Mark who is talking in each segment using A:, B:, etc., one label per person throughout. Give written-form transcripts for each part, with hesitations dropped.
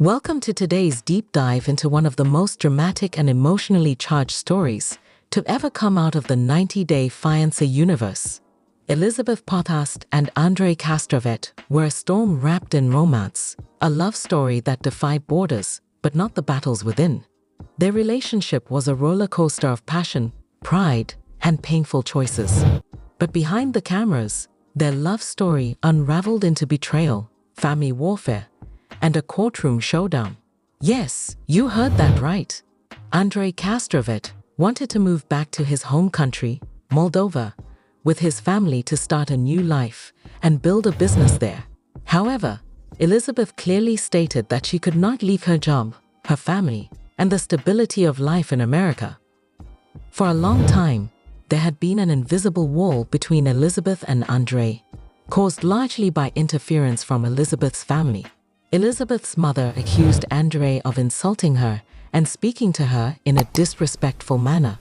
A: Welcome to today's deep dive into one of the most dramatic and emotionally charged stories to ever come out of the 90-day Fiancé universe. Elizabeth Pothast and Andrei were a storm wrapped in romance, a love story that defied borders, but not the battles within. Their relationship was a roller coaster of passion, pride, and painful choices. But behind the cameras, their love story unraveled into betrayal, family warfare, and a courtroom showdown. Yes, you heard that right. Andrei wanted to move back to his home country, Moldova, with his family to start a new life and build a business there. However, Elizabeth clearly stated that she could not leave her job, her family, and the stability of life in America. For a long time, there had been an invisible wall between Elizabeth and Andrei, caused largely by interference from Elizabeth's family. Elizabeth's mother accused Andrei of insulting her and speaking to her in a disrespectful manner.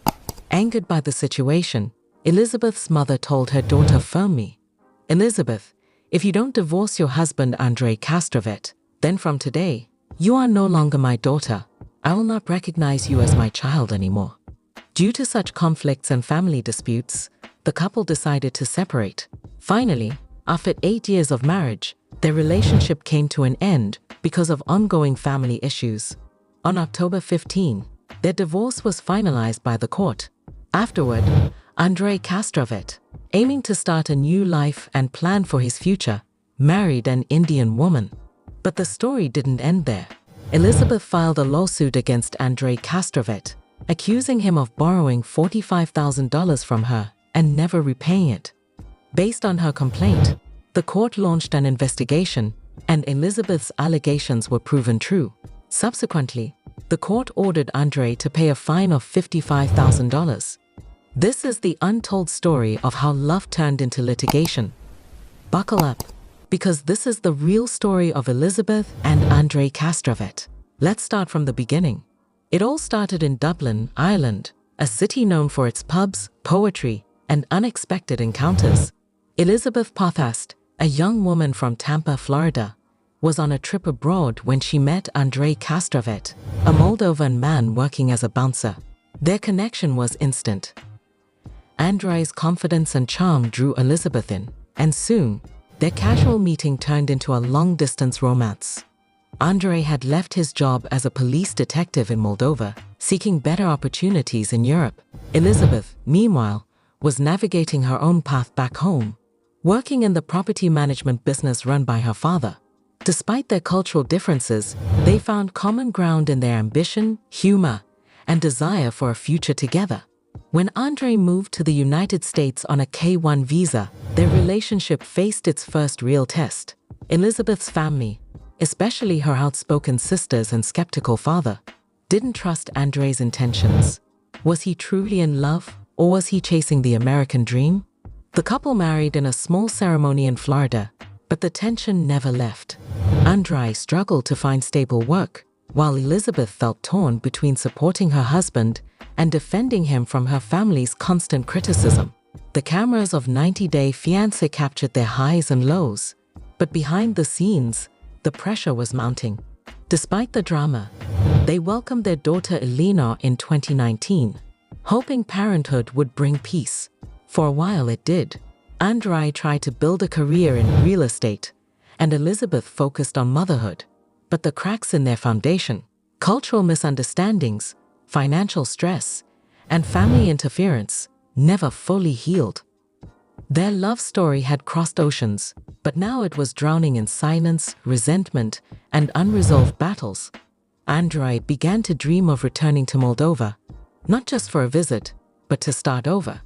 A: Angered by the situation, Elizabeth's mother told her daughter firmly, "Elizabeth, if you don't divorce your husband Andrei, then from today, you are no longer my daughter. I will not recognize you as my child anymore." Due to such conflicts and family disputes, the couple decided to separate. Finally, after 8 years of marriage, their relationship came to an end because of ongoing family issues. On October 15, their divorce was finalized by the court. Afterward, Andrei, aiming to start a new life and plan for his future, married an Indian woman. But the story didn't end there. Elizabeth filed a lawsuit against Andrei, accusing him of borrowing $45,000 from her and never repaying it. Based on her complaint, the court launched an investigation, and Elizabeth's allegations were proven true. Subsequently, the court ordered Andrei to pay a fine of $55,000. This is the untold story of how love turned into litigation. Buckle up, because this is the real story of Elizabeth and Andrei. Let's start from the beginning. It all started in Dublin, Ireland, a city known for its pubs, poetry, and unexpected encounters. Elizabeth Pothast, a young woman from Tampa, Florida, was on a trip abroad when she met Andrei, a Moldovan man working as a bouncer. Their connection was instant. Andrei's confidence and charm drew Elizabeth in, and soon, their casual meeting turned into a long-distance romance. Andrei had left his job as a police detective in Moldova, seeking better opportunities in Europe. Elizabeth, meanwhile, was navigating her own path back home, working in the property management business run by her father. Despite their cultural differences, they found common ground in their ambition, humor, and desire for a future together. When Andrei moved to the United States on a K-1 visa, their relationship faced its first real test. Elizabeth's family, especially her outspoken sisters and skeptical father, didn't trust Andrei's intentions. Was he truly in love, or was he chasing the American dream? The couple married in a small ceremony in Florida, but the tension never left. Andrei struggled to find stable work, while Elizabeth felt torn between supporting her husband and defending him from her family's constant criticism. The cameras of 90-Day Fiancé captured their highs and lows, but behind the scenes, the pressure was mounting. Despite the drama, they welcomed their daughter Elena in 2019, hoping parenthood would bring peace. For a while it did. Andrei tried to build a career in real estate, and Elizabeth focused on motherhood. But the cracks in their foundation, cultural misunderstandings, financial stress, and family interference never fully healed. Their love story had crossed oceans, but now it was drowning in silence, resentment, and unresolved battles. Andrei began to dream of returning to Moldova, not just for a visit, but to start over.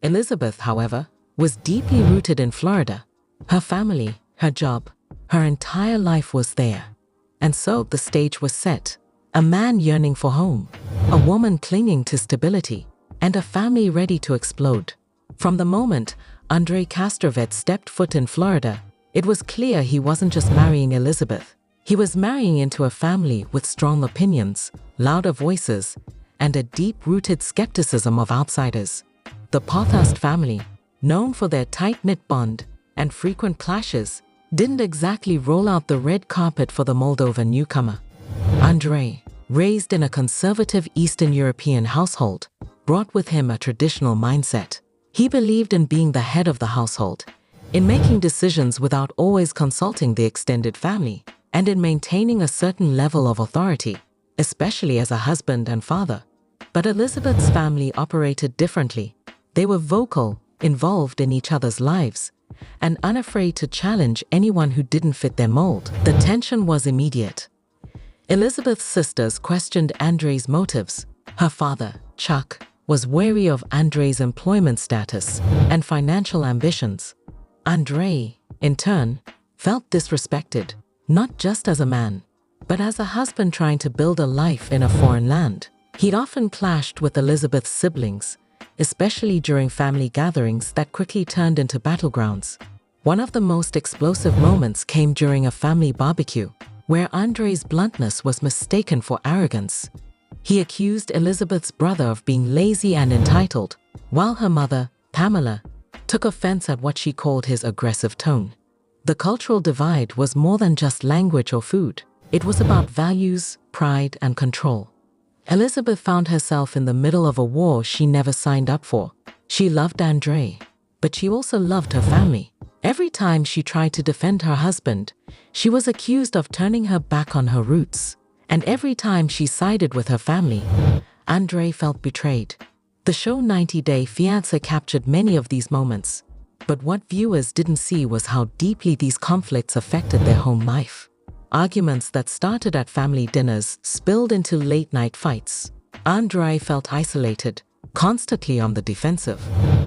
A: Elizabeth, however, was deeply rooted in Florida. Her family, her job, her entire life was there. And so the stage was set. A man yearning for home, a woman clinging to stability, and a family ready to explode. From the moment Andrei stepped foot in Florida, it was clear he wasn't just marrying Elizabeth. He was marrying into a family with strong opinions, louder voices, and a deep-rooted skepticism of outsiders. The Pothast family, known for their tight-knit bond and frequent clashes, didn't exactly roll out the red carpet for the Moldovan newcomer. Andrei, raised in a conservative Eastern European household, brought with him a traditional mindset. He believed in being the head of the household, in making decisions without always consulting the extended family, and in maintaining a certain level of authority, especially as a husband and father. But Elizabeth's family operated differently. They were vocal, involved in each other's lives, and unafraid to challenge anyone who didn't fit their mold. The tension was immediate. Elizabeth's sisters questioned Andrei's motives. Her father, Chuck, was wary of Andrei's employment status and financial ambitions. Andrei, in turn, felt disrespected, not just as a man, but as a husband trying to build a life in a foreign land. He'd often clashed with Elizabeth's siblings, especially during family gatherings that quickly turned into battlegrounds. One of the most explosive moments came during a family barbecue, where Andrei's bluntness was mistaken for arrogance. He accused Elizabeth's brother of being lazy and entitled, while her mother, Pamela, took offense at what she called his aggressive tone. The cultural divide was more than just language or food. It was about values, pride, and control. Elizabeth found herself in the middle of a war she never signed up for. She loved Andrei, but she also loved her family. Every time she tried to defend her husband, she was accused of turning her back on her roots. And every time she sided with her family, Andrei felt betrayed. The show 90 Day Fiancé captured many of these moments, but what viewers didn't see was how deeply these conflicts affected their home life. Arguments that started at family dinners spilled into late-night fights. Andrei felt isolated, constantly on the defensive.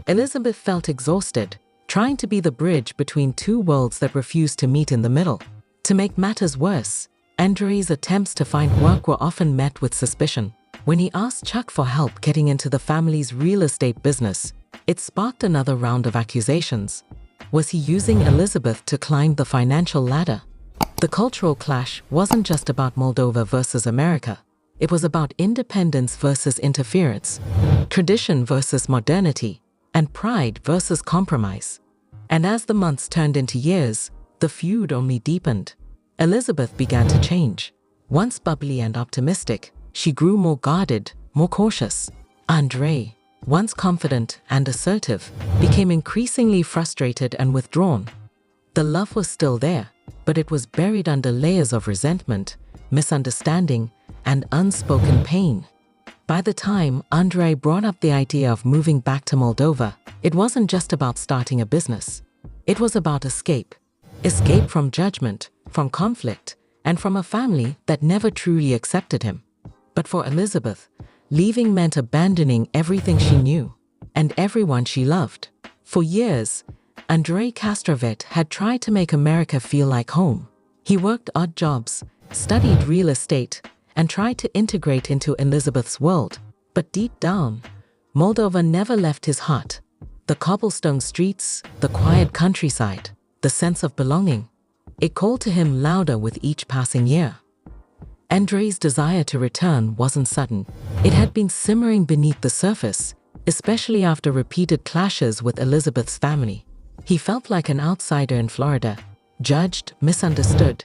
A: Elizabeth felt exhausted, trying to be the bridge between two worlds that refused to meet in the middle. To make matters worse, Andrei's attempts to find work were often met with suspicion. When he asked Chuck for help getting into the family's real estate business, it sparked another round of accusations. Was he using Elizabeth to climb the financial ladder? The cultural clash wasn't just about Moldova versus America. It was about independence versus interference, tradition versus modernity, and pride versus compromise. And as the months turned into years, the feud only deepened. Elizabeth began to change. Once bubbly and optimistic, she grew more guarded, more cautious. Andrei, once confident and assertive, became increasingly frustrated and withdrawn. The love was still there, but it was buried under layers of resentment, misunderstanding, and unspoken pain. By the time Andrei brought up the idea of moving back to Moldova, it wasn't just about starting a business. It was about escape. Escape from judgment, from conflict, and from a family that never truly accepted him. But for Elizabeth, leaving meant abandoning everything she knew and everyone she loved. For years, Andrei Kastrovet had tried to make America feel like home. He worked odd jobs, studied real estate, and tried to integrate into Elizabeth's world. But deep down, Moldova never left his heart. The cobblestone streets, the quiet countryside, the sense of belonging. It called to him louder with each passing year. Andrei's desire to return wasn't sudden. It had been simmering beneath the surface, especially after repeated clashes with Elizabeth's family. He felt like an outsider in Florida, judged, misunderstood,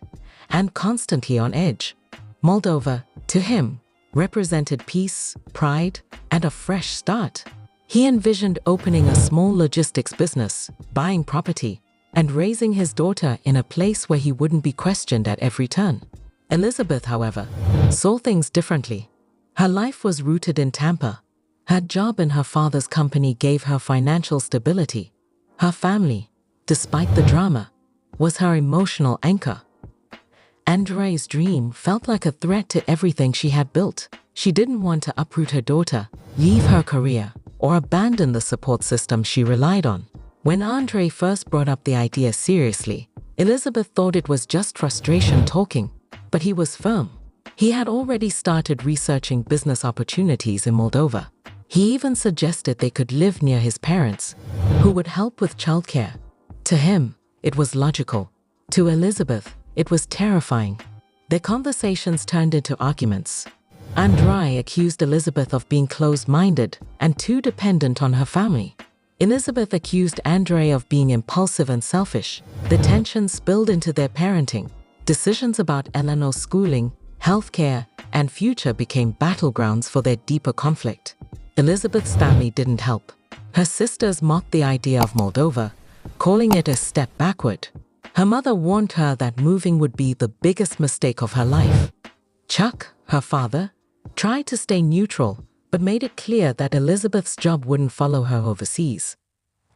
A: and constantly on edge. Moldova, to him, represented peace, pride, and a fresh start. He envisioned opening a small logistics business, buying property, and raising his daughter in a place where he wouldn't be questioned at every turn. Elizabeth, however, saw things differently. Her life was rooted in Tampa. Her job in her father's company gave her financial stability. Her family, despite the drama, was her emotional anchor. Andrei's dream felt like a threat to everything she had built. She didn't want to uproot her daughter, leave her career, or abandon the support system she relied on. When Andrei first brought up the idea seriously, Elizabeth thought it was just frustration talking, but he was firm. He had already started researching business opportunities in Moldova. He even suggested they could live near his parents, who would help with childcare. To him, it was logical. To Elizabeth, it was terrifying. Their conversations turned into arguments. Andrei accused Elizabeth of being closed-minded and too dependent on her family. Elizabeth accused Andrei of being impulsive and selfish. The tension spilled into their parenting. Decisions about Eleanor's schooling, healthcare, and future became battlegrounds for their deeper conflict. Elizabeth's family didn't help. Her sisters mocked the idea of Moldova, calling it a step backward. Her mother warned her that moving would be the biggest mistake of her life. Chuck, her father, tried to stay neutral, but made it clear that Elizabeth's job wouldn't follow her overseas.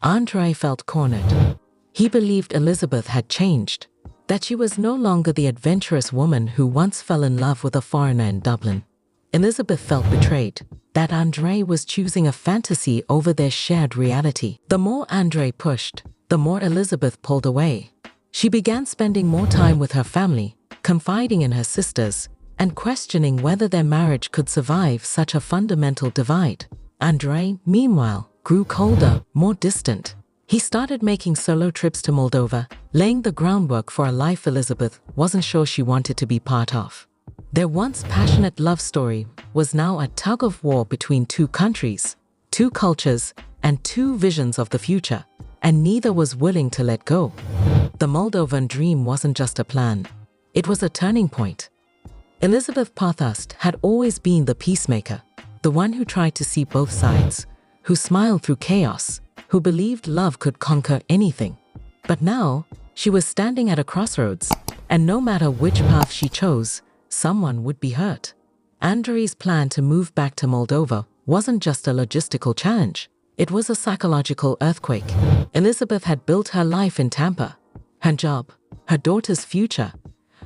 A: Andrei felt cornered. He believed Elizabeth had changed, that she was no longer the adventurous woman who once fell in love with a foreigner in Dublin. Elizabeth felt betrayed, that Andrei was choosing a fantasy over their shared reality. The more Andrei pushed, the more Elizabeth pulled away. She began spending more time with her family, confiding in her sisters, and questioning whether their marriage could survive such a fundamental divide. Andrei, meanwhile, grew colder, more distant. He started making solo trips to Moldova, laying the groundwork for a life Elizabeth wasn't sure she wanted to be part of. Their once passionate love story was now a tug-of-war between two countries, two cultures, and two visions of the future, and neither was willing to let go. The Moldovan dream wasn't just a plan. It was a turning point. Elizabeth Parthast had always been the peacemaker, the one who tried to see both sides, who smiled through chaos, who believed love could conquer anything. But now, she was standing at a crossroads, and no matter which path she chose, someone would be hurt. Andrei's plan to move back to Moldova wasn't just a logistical challenge, it was a psychological earthquake. Elizabeth had built her life in Tampa. Her job, her daughter's future,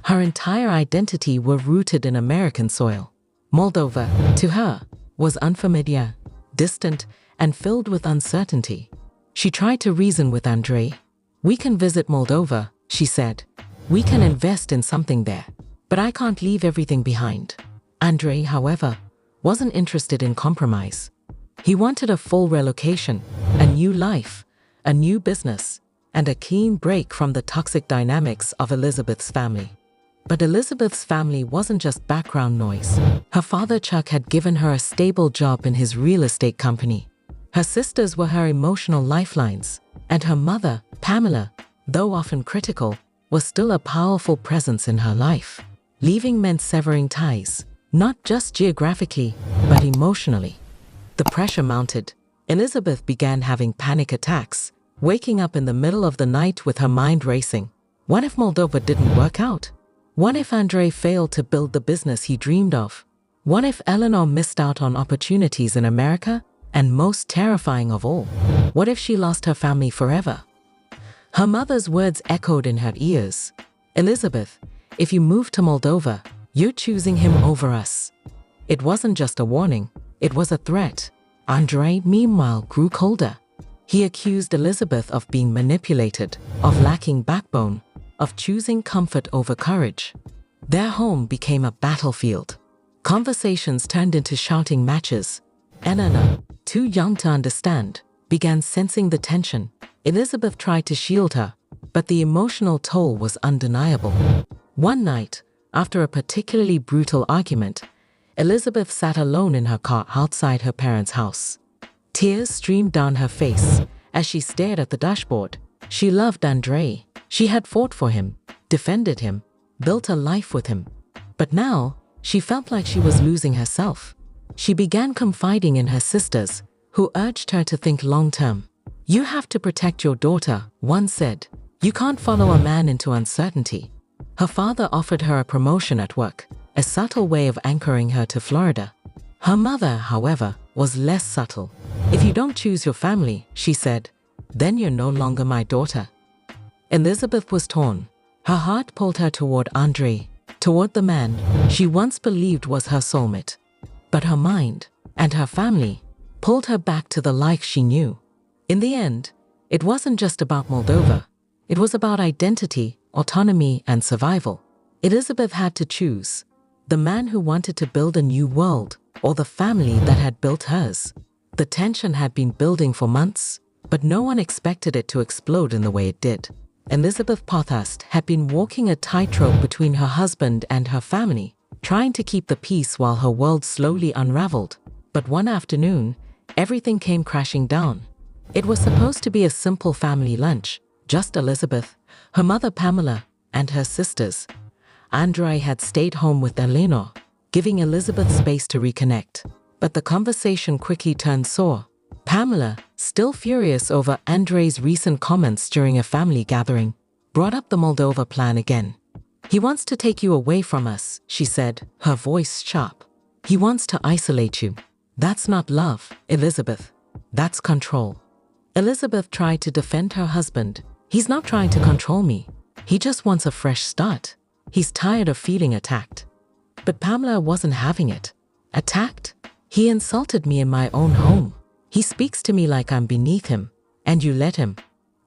A: her entire identity were rooted in American soil. Moldova, to her, was unfamiliar, distant, and filled with uncertainty. She tried to reason with Andrei. "We can visit Moldova," she said. "We can invest in something there. But I can't leave everything behind." Andrei, however, wasn't interested in compromise. He wanted a full relocation, a new life, a new business, and a clean break from the toxic dynamics of Elizabeth's family. But Elizabeth's family wasn't just background noise. Her father Chuck had given her a stable job in his real estate company. Her sisters were her emotional lifelines, and her mother, Pamela, though often critical, was still a powerful presence in her life. Leaving meant severing ties, not just geographically, but emotionally. The pressure mounted. Elizabeth began having panic attacks, waking up in the middle of the night with her mind racing. What if Moldova didn't work out? What if Andrei failed to build the business he dreamed of? What if Eleanor missed out on opportunities in America? And most terrifying of all, what if she lost her family forever? Her mother's words echoed in her ears. "Elizabeth, if you move to Moldova, you're choosing him over us." It wasn't just a warning, it was a threat. Andrei, meanwhile, grew colder. He accused Elizabeth of being manipulated, of lacking backbone, of choosing comfort over courage. Their home became a battlefield. Conversations turned into shouting matches. Eleanor, too young to understand, began sensing the tension. Elizabeth tried to shield her, but the emotional toll was undeniable. One night, after a particularly brutal argument, Elizabeth sat alone in her car outside her parents' house. Tears streamed down her face as she stared at the dashboard. She loved Andrei. She had fought for him, defended him, built a life with him. But now, she felt like she was losing herself. She began confiding in her sisters, who urged her to think long-term. "You have to protect your daughter," one said. "You can't follow a man into uncertainty." Her father offered her a promotion at work, a subtle way of anchoring her to Florida. Her mother, however, was less subtle. "If you don't choose your family," she said, "then you're no longer my daughter." Elizabeth was torn. Her heart pulled her toward Andrei, toward the man she once believed was her soulmate. But her mind, and her family, pulled her back to the life she knew. In the end, it wasn't just about Moldova. It was about identity, autonomy, and survival. Elizabeth had to choose: the man who wanted to build a new world, or the family that had built hers. The tension had been building for months, but no one expected it to explode in the way it did. Elizabeth Parthast had been walking a tightrope between her husband and her family, trying to keep the peace while her world slowly unraveled. But one afternoon, everything came crashing down. It was supposed to be a simple family lunch, just Elizabeth, her mother Pamela, and her sisters. Andrei had stayed home with Eleanor, giving Elizabeth space to reconnect. But the conversation quickly turned sour. Pamela, still furious over Andrei's recent comments during a family gathering, brought up the Moldova plan again. "He wants to take you away from us," she said, her voice sharp. "He wants to isolate you. That's not love, Elizabeth. That's control." Elizabeth tried to defend her husband. "He's not trying to control me. He just wants a fresh start. He's tired of feeling attacked." But Pamela wasn't having it. "Attacked? He insulted me in my own home. He speaks to me like I'm beneath him, and you let him."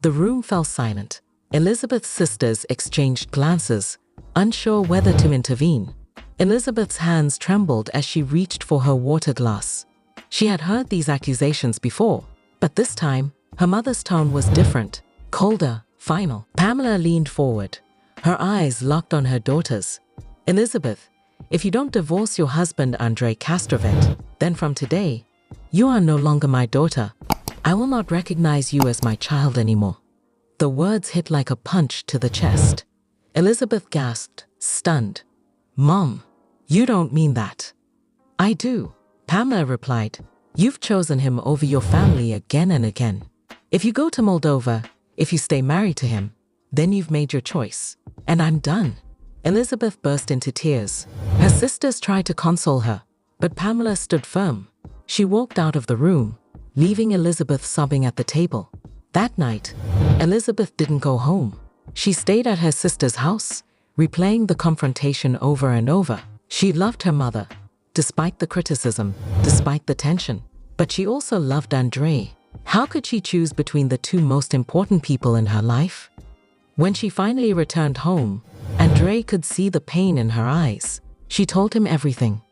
A: The room fell silent. Elizabeth's sisters exchanged glances, unsure whether to intervene. Elizabeth's hands trembled as she reached for her water glass. She had heard these accusations before, but this time, her mother's tone was different, colder, final. Pamela leaned forward, her eyes locked on her daughter's. "Elizabeth, if you don't divorce your husband Andrei Castrovet, then from today, you are no longer my daughter. I will not recognize you as my child anymore." The words hit like a punch to the chest. Elizabeth gasped, stunned. "Mom, you don't mean that." "I do," Pamela replied. "You've chosen him over your family again and again. If you go to Moldova, if you stay married to him, then you've made your choice. And I'm done." Elizabeth burst into tears. Her sisters tried to console her, but Pamela stood firm. She walked out of the room, leaving Elizabeth sobbing at the table. That night, Elizabeth didn't go home. She stayed at her sister's house, replaying the confrontation over and over. She loved her mother, despite the criticism, despite the tension. But she also loved Andrei. How could she choose between the two most important people in her life? When she finally returned home, Andrei could see the pain in her eyes. She told him everything.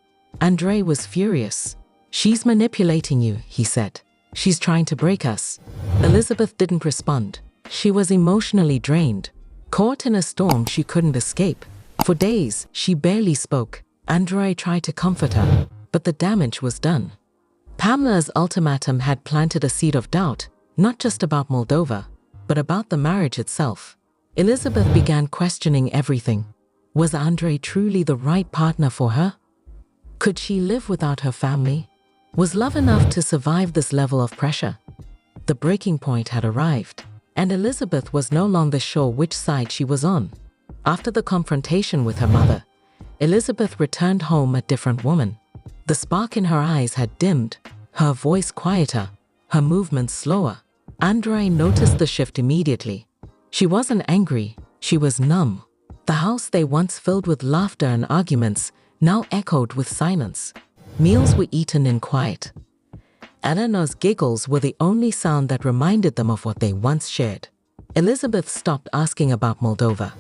A: Andrei was furious. "She's manipulating you," he said. "She's trying to break us." Elizabeth didn't respond. She was emotionally drained, caught in a storm she couldn't escape. For days, she barely spoke. Andrei tried to comfort her, but the damage was done. Pamela's ultimatum had planted a seed of doubt, not just about Moldova, but about the marriage itself. Elizabeth began questioning everything. Was Andrei truly the right partner for her? Could she live without her family? Was love enough to survive this level of pressure? The breaking point had arrived, and Elizabeth was no longer sure which side she was on. After the confrontation with her mother, Elizabeth returned home a different woman. The spark in her eyes had dimmed, her voice quieter, her movements slower. Andrei noticed the shift immediately. She wasn't angry, she was numb. The house they once filled with laughter and arguments now echoed with silence. Meals were eaten in quiet. Eleanor's giggles were the only sound that reminded them of what they once shared. Elizabeth stopped asking about Moldova.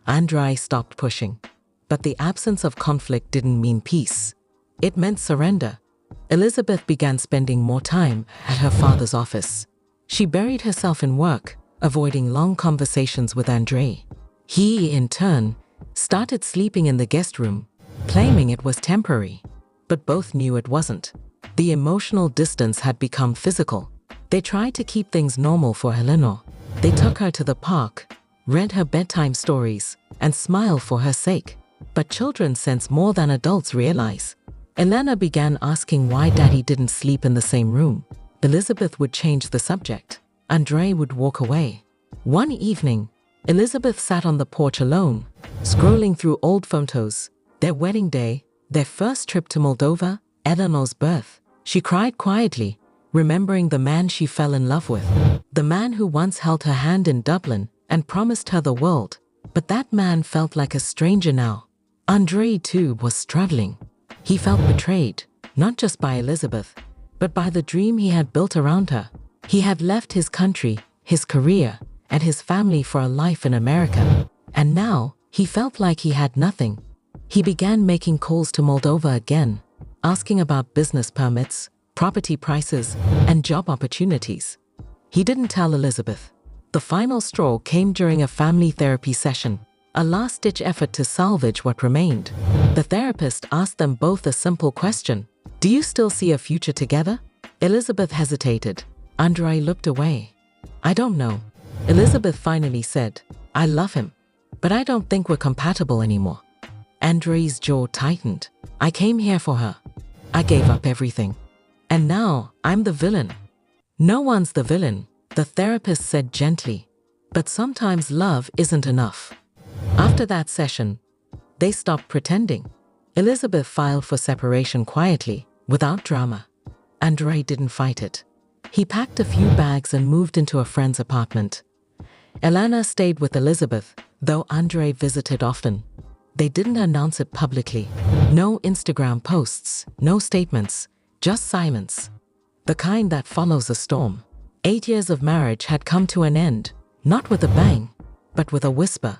A: Andrei stopped pushing. But the absence of conflict didn't mean peace. It meant surrender. Elizabeth began spending more time at her father's office. She buried herself in work, avoiding long conversations with Andrei. He, in turn, started sleeping in the guest room, claiming it was temporary. But both knew it wasn't. The emotional distance had become physical. They tried to keep things normal for Eleanor. They took her to the park, read her bedtime stories, and smiled for her sake. But children sense more than adults realize. Elena began asking why Daddy didn't sleep in the same room. Elizabeth would change the subject. Andrei would walk away. One evening, Elizabeth sat on the porch alone, scrolling through old photos. Their wedding day, their first trip to Moldova, Eleanor's birth. She cried quietly, remembering the man she fell in love with. The man who once held her hand in Dublin and promised her the world. But that man felt like a stranger now. Andrei, too, was struggling. He felt betrayed, not just by Elizabeth, but by the dream he had built around her. He had left his country, his career, and his family for a life in America. And now, he felt like he had nothing. He began making calls to Moldova again, asking about business permits, property prices, and job opportunities. He didn't tell Elizabeth. The final straw came during a family therapy session, a last-ditch effort to salvage what remained. The therapist asked them both a simple question. "Do you still see a future together?" Elizabeth hesitated. Andrei looked away. "I don't know." Elizabeth finally said, "I love him." but I don't think we're compatible anymore. Andrei's jaw tightened. I came here for her. I gave up everything. And now I'm the villain. No one's the villain, the therapist said gently. But sometimes love isn't enough. After that session, they stopped pretending. Elizabeth filed for separation quietly, without drama. Andrei didn't fight it. He packed a few bags and moved into a friend's apartment. Elena stayed with Elizabeth, though Andrei visited often. They didn't announce it publicly. No Instagram posts, no statements, just silence. The kind that follows a storm. 8 years of marriage had come to an end, not with a bang, but with a whisper.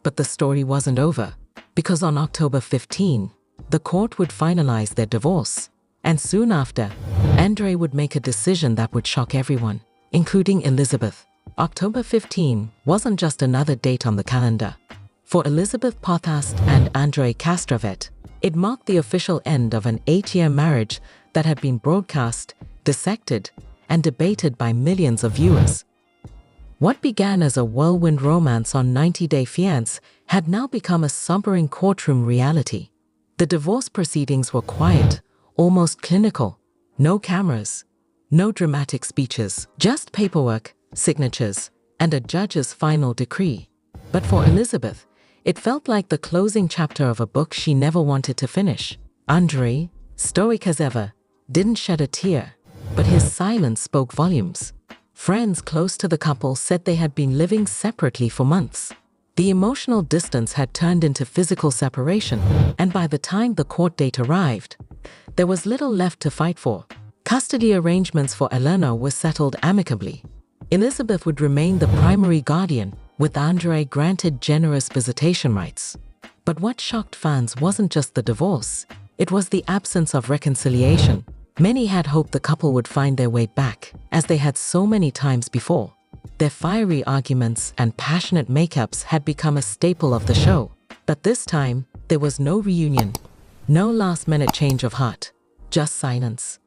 A: But the story wasn't over, because on October 15, the court would finalize their divorce. And soon after, Andrei would make a decision that would shock everyone, including Elizabeth. October 15 wasn't just another date on the calendar. For Elizabeth Pothast and Andrei Kastrovet, it marked the official end of an 8-year marriage that had been broadcast, dissected, and debated by millions of viewers. What began as a whirlwind romance on 90 Day Fiancé had now become a sobering courtroom reality. The divorce proceedings were quiet, almost clinical. No cameras, no dramatic speeches, just paperwork, signatures, and a judge's final decree. But for Elizabeth, it felt like the closing chapter of a book she never wanted to finish. Andrei, stoic as ever, didn't shed a tear, but his silence spoke volumes. Friends close to the couple said they had been living separately for months. The emotional distance had turned into physical separation, and by the time the court date arrived, there was little left to fight for. Custody arrangements for Elena were settled amicably. Elizabeth would remain the primary guardian, with Andrei granted generous visitation rights. But what shocked fans wasn't just the divorce, it was the absence of reconciliation. Many had hoped the couple would find their way back, as they had so many times before. Their fiery arguments and passionate makeups had become a staple of the show. But this time, there was no reunion, no last-minute change of heart, just silence.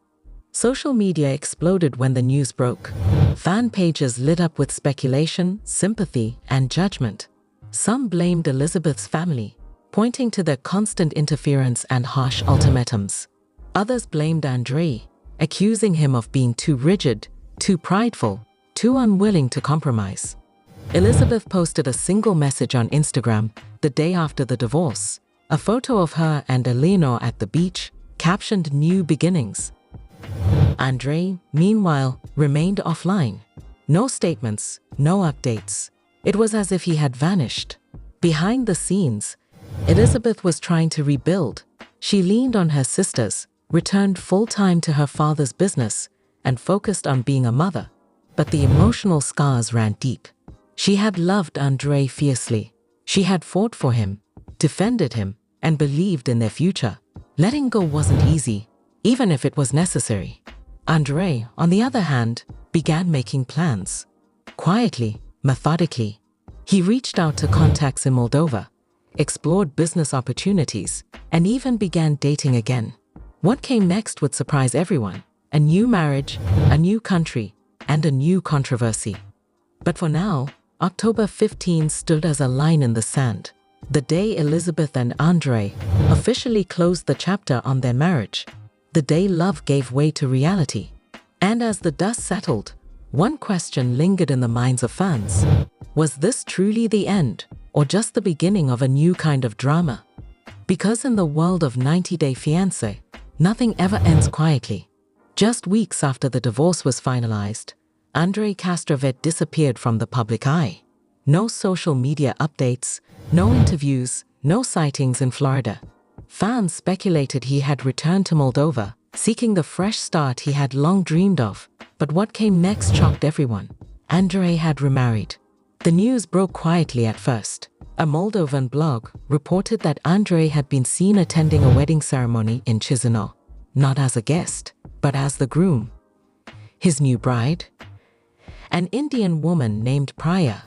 A: Social media exploded when the news broke. Fan pages lit up with speculation, sympathy, and judgment. Some blamed Elizabeth's family, pointing to their constant interference and harsh ultimatums. Others blamed Andrei, accusing him of being too rigid, too prideful, too unwilling to compromise. Elizabeth posted a single message on Instagram the day after the divorce, a photo of her and Eleanor at the beach, captioned "New Beginnings." Andrei, meanwhile, remained offline. No statements, no updates. It was as if he had vanished. Behind the scenes, Elizabeth was trying to rebuild. She leaned on her sisters, returned full-time to her father's business, and focused on being a mother. But the emotional scars ran deep. She had loved Andrei fiercely. She had fought for him, defended him, and believed in their future. Letting go wasn't easy, even if it was necessary. Andrei, on the other hand, began making plans. Quietly, methodically. He reached out to contacts in Moldova, explored business opportunities, and even began dating again. What came next would surprise everyone. A new marriage, a new country, and a new controversy. But for now, October 15 stood as a line in the sand. The day Elizabeth and Andrei officially closed the chapter on their marriage. The day love gave way to reality. And as the dust settled, one question lingered in the minds of fans. Was this truly the end, or just the beginning of a new kind of drama? Because in the world of 90 Day Fiancé, nothing ever ends quietly. Just weeks after the divorce was finalized, Andrei Kastrovet disappeared from the public eye. No social media updates, no interviews, no sightings in Florida. Fans speculated he had returned to Moldova, seeking the fresh start he had long dreamed of. But what came next shocked everyone. Andrei had remarried. The news broke quietly at first. A Moldovan blog reported that Andrei had been seen attending a wedding ceremony in Chisinau, not as a guest, but as the groom. His new bride? An Indian woman named Priya,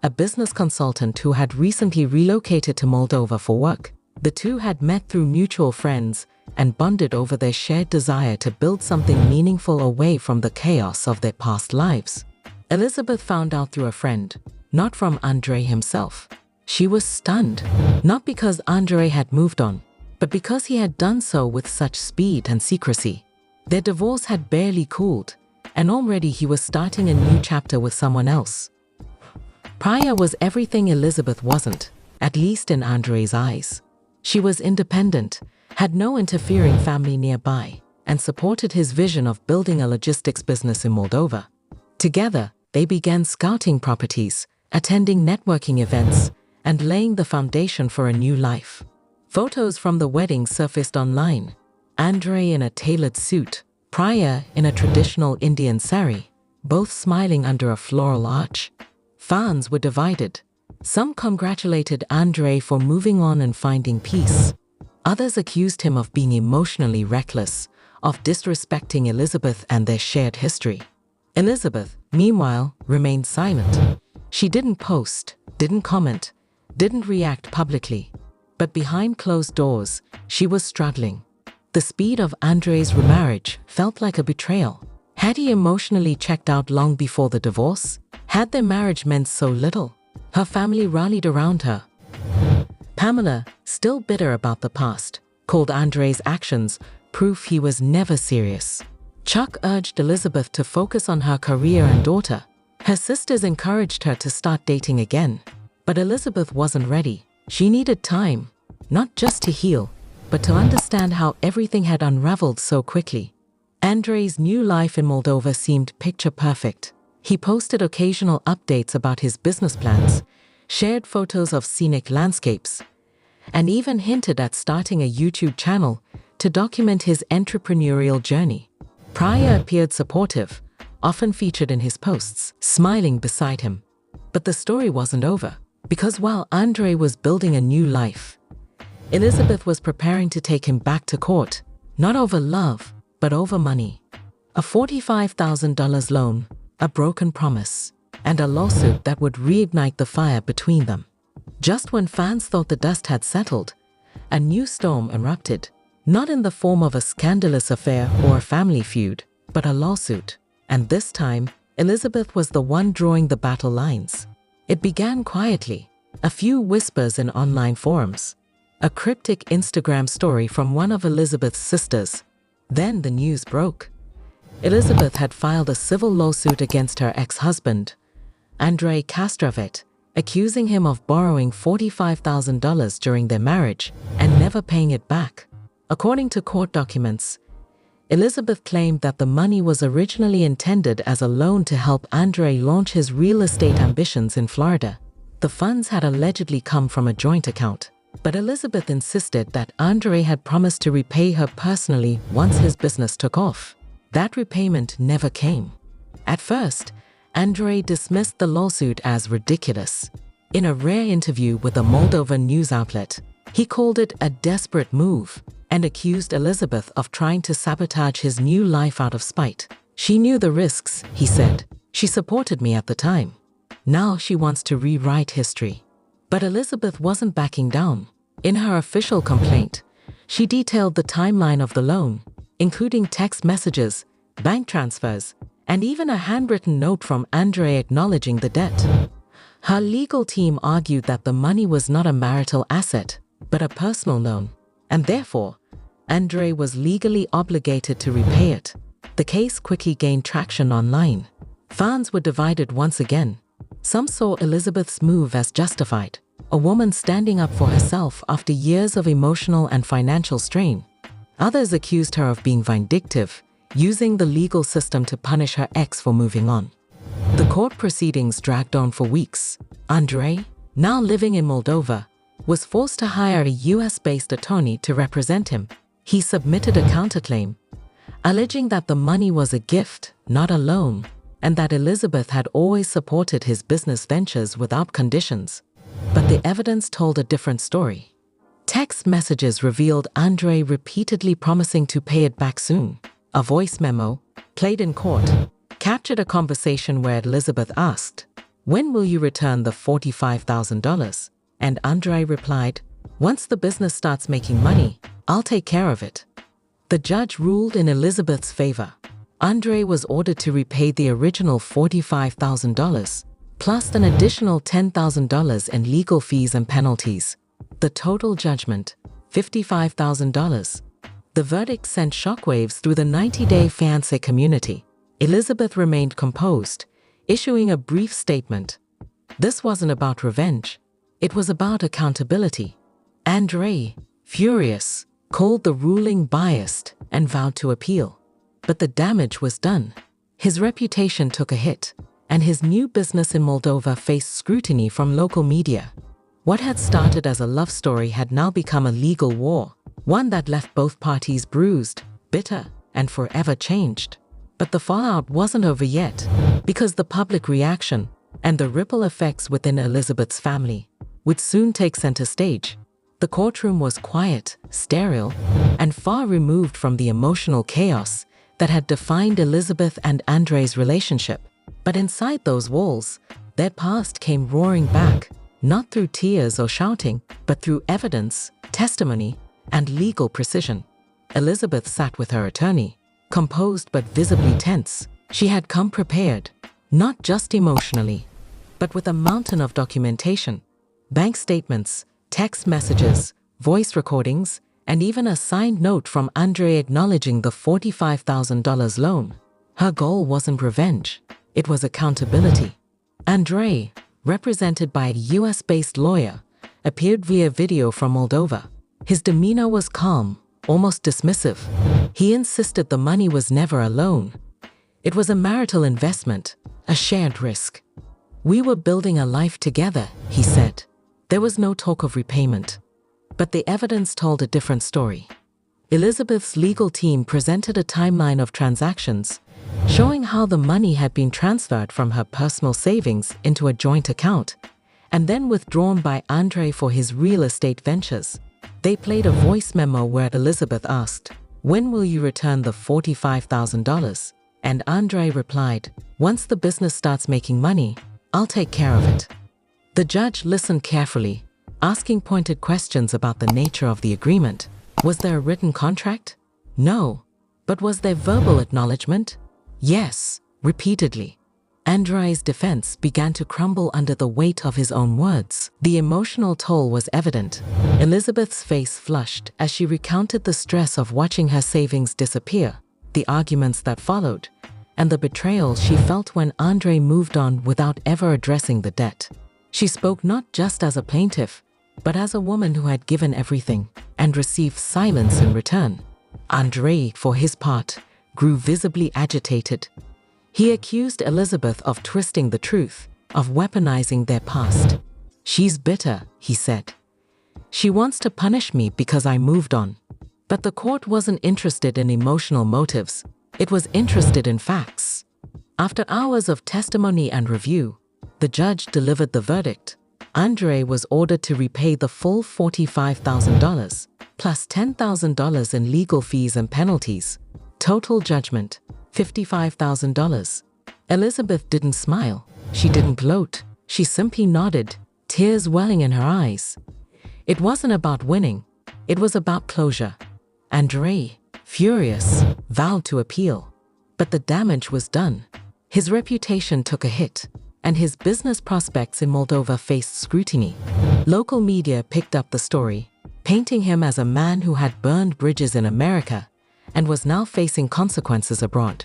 A: a business consultant who had recently relocated to Moldova for work. The two had met through mutual friends and bonded over their shared desire to build something meaningful away from the chaos of their past lives. Elizabeth found out through a friend, not from Andrei himself. She was stunned, not because Andrei had moved on, but because he had done so with such speed and secrecy. Their divorce had barely cooled, and already he was starting a new chapter with someone else. Priya was everything Elizabeth wasn't, at least in Andrei's eyes. She was independent, had no interfering family nearby, and supported his vision of building a logistics business in Moldova. Together, they began scouting properties, attending networking events, and laying the foundation for a new life. Photos from the wedding surfaced online. Andrei in a tailored suit, Priya in a traditional Indian sari, both smiling under a floral arch. Fans were divided. Some congratulated Andrei for moving on and finding peace. Others accused him of being emotionally reckless, of disrespecting Elizabeth and their shared history. Elizabeth, meanwhile, remained silent. She didn't post, didn't comment, didn't react publicly. But behind closed doors, she was struggling. The speed of Andrei's remarriage felt like a betrayal. Had he emotionally checked out long before the divorce? Had their marriage meant so little? Her family rallied around her. Pamela, still bitter about the past, called Andrei's actions proof he was never serious. Chuck urged Elizabeth to focus on her career and daughter. Her sisters encouraged her to start dating again. But Elizabeth wasn't ready. She needed time, not just to heal, but to understand how everything had unraveled so quickly. Andrei's new life in Moldova seemed picture-perfect. He posted occasional updates about his business plans, shared photos of scenic landscapes, and even hinted at starting a YouTube channel to document his entrepreneurial journey. Priya appeared supportive, often featured in his posts, smiling beside him. But the story wasn't over, because while Andrei was building a new life, Elizabeth was preparing to take him back to court, not over love, but over money. A $45,000 loan, a broken promise, and a lawsuit that would reignite the fire between them. Just when fans thought the dust had settled, a new storm erupted, not in the form of a scandalous affair or a family feud, but a lawsuit. And this time, Elizabeth was the one drawing the battle lines. It began quietly, a few whispers in online forums, a cryptic Instagram story from one of Elizabeth's sisters. Then the news broke. Elizabeth had filed a civil lawsuit against her ex-husband, Andrei Kastrovet, accusing him of borrowing $45,000 during their marriage and never paying it back. According to court documents, Elizabeth claimed that the money was originally intended as a loan to help Andrei launch his real estate ambitions in Florida. The funds had allegedly come from a joint account, but Elizabeth insisted that Andrei had promised to repay her personally once his business took off. That repayment never came. At first, Andrei dismissed the lawsuit as ridiculous. In a rare interview with a Moldovan news outlet, he called it a desperate move and accused Elizabeth of trying to sabotage his new life out of spite. She knew the risks, he said. She supported me at the time. Now she wants to rewrite history. But Elizabeth wasn't backing down. In her official complaint, she detailed the timeline of the loan, including text messages, bank transfers, and even a handwritten note from Andrei acknowledging the debt. Her legal team argued that the money was not a marital asset, but a personal loan, and therefore, Andrei was legally obligated to repay it. The case quickly gained traction online. Fans were divided once again. Some saw Elizabeth's move as justified, a woman standing up for herself after years of emotional and financial strain. Others accused her of being vindictive, using the legal system to punish her ex for moving on. The court proceedings dragged on for weeks. Andrei, now living in Moldova, was forced to hire a US-based attorney to represent him. He submitted a counterclaim, alleging that the money was a gift, not a loan, and that Elizabeth had always supported his business ventures without conditions. But the evidence told a different story. Text messages revealed Andrei repeatedly promising to pay it back soon. A voice memo, played in court, captured a conversation where Elizabeth asked, "When will you return the $45,000? And Andrei replied, "Once the business starts making money, I'll take care of it." The judge ruled in Elizabeth's favor. Andrei was ordered to repay the original $45,000, plus an additional $10,000 in legal fees and penalties. The total judgment, $55,000. The verdict sent shockwaves through the 90-day Fiancé community. Elizabeth remained composed, issuing a brief statement. This wasn't about revenge. It was about accountability. Andrei, furious, called the ruling biased and vowed to appeal. But the damage was done. His reputation took a hit, and his new business in Moldova faced scrutiny from local media. What had started as a love story had now become a legal war, one that left both parties bruised, bitter, and forever changed. But the fallout wasn't over yet, because the public reaction and the ripple effects within Elizabeth's family would soon take center stage. The courtroom was quiet, sterile, and far removed from the emotional chaos that had defined Elizabeth and Andrei's relationship. But inside those walls, their past came roaring back, not through tears or shouting, but through evidence, testimony, and legal precision. Elizabeth sat with her attorney, composed but visibly tense. She had come prepared, not just emotionally, but with a mountain of documentation, bank statements, text messages, voice recordings, and even a signed note from Andrei acknowledging the $45,000 loan. Her goal wasn't revenge, it was accountability. Andrei, represented by a US-based lawyer, appeared via video from Moldova. His demeanor was calm, almost dismissive. He insisted the money was never a loan. It was a marital investment, a shared risk. We were building a life together, he said. There was no talk of repayment. But the evidence told a different story. Elizabeth's legal team presented a timeline of transactions, showing how the money had been transferred from her personal savings into a joint account, and then withdrawn by Andrei for his real estate ventures. They played a voice memo where Elizabeth asked, "When will you return the $45,000? And Andrei replied, "Once the business starts making money, I'll take care of it." The judge listened carefully, asking pointed questions about the nature of the agreement. Was there a written contract? No. But was there verbal acknowledgement? Yes, repeatedly. Andrei's defense began to crumble under the weight of his own words. The emotional toll was evident. Elizabeth's face flushed as she recounted the stress of watching her savings disappear, the arguments that followed, and the betrayal she felt when Andrei moved on without ever addressing the debt. She spoke not just as a plaintiff, but as a woman who had given everything and received silence in return. Andrei, for his part, grew visibly agitated. He accused Elizabeth of twisting the truth, of weaponizing their past. "She's bitter," he said. "She wants to punish me because I moved on." But the court wasn't interested in emotional motives. It was interested in facts. After hours of testimony and review, the judge delivered the verdict. Andrei was ordered to repay the full $45,000, plus $10,000 in legal fees and penalties. Total judgment, $55,000. Elizabeth didn't smile. She didn't gloat. She simply nodded, tears welling in her eyes. It wasn't about winning. It was about closure. Andrei, furious, vowed to appeal. But the damage was done. His reputation took a hit, and his business prospects in Moldova faced scrutiny. Local media picked up the story, painting him as a man who had burned bridges in America and was now facing consequences abroad.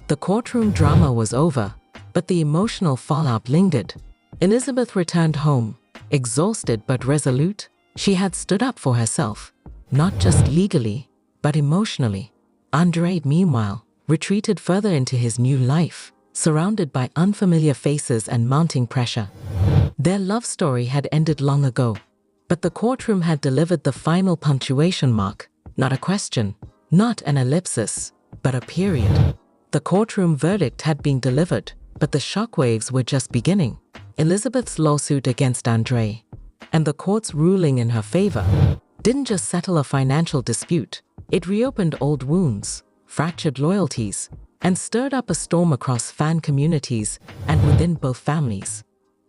A: The courtroom drama was over, but the emotional fallout lingered. Elizabeth returned home, exhausted but resolute. She had stood up for herself, not just legally, but emotionally. Andrei, meanwhile, retreated further into his new life, surrounded by unfamiliar faces and mounting pressure. Their love story had ended long ago, but the courtroom had delivered the final punctuation mark, not a question, not an ellipsis, but a period. The courtroom verdict had been delivered, but the shockwaves were just beginning. Elizabeth's lawsuit against Andrei, and the court's ruling in her favor, didn't just settle a financial dispute. It reopened old wounds, fractured loyalties, and stirred up a storm across fan communities and within both families.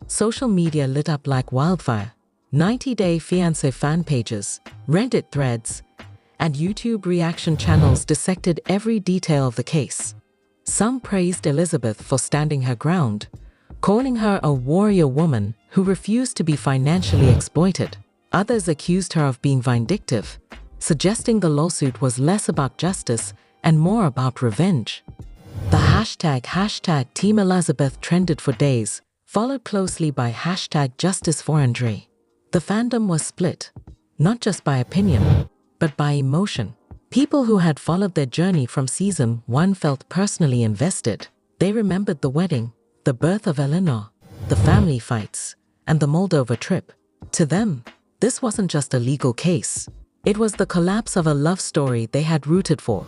A: Social media lit up like wildfire. 90-day Fiancé fan pages, Reddit threads, and YouTube reaction channels dissected every detail of the case. Some praised Elizabeth for standing her ground, calling her a warrior woman who refused to be financially exploited. Others accused her of being vindictive, suggesting the lawsuit was less about justice and more about revenge. The hashtag Team Elizabeth trended for days, followed closely by hashtag Justice for Andrei. The fandom was split, not just by opinion, but by emotion. People who had followed their journey from season 1 felt personally invested. They remembered the wedding, the birth of Eleanor, the family fights, and the Moldova trip. To them, this wasn't just a legal case. It was the collapse of a love story they had rooted for.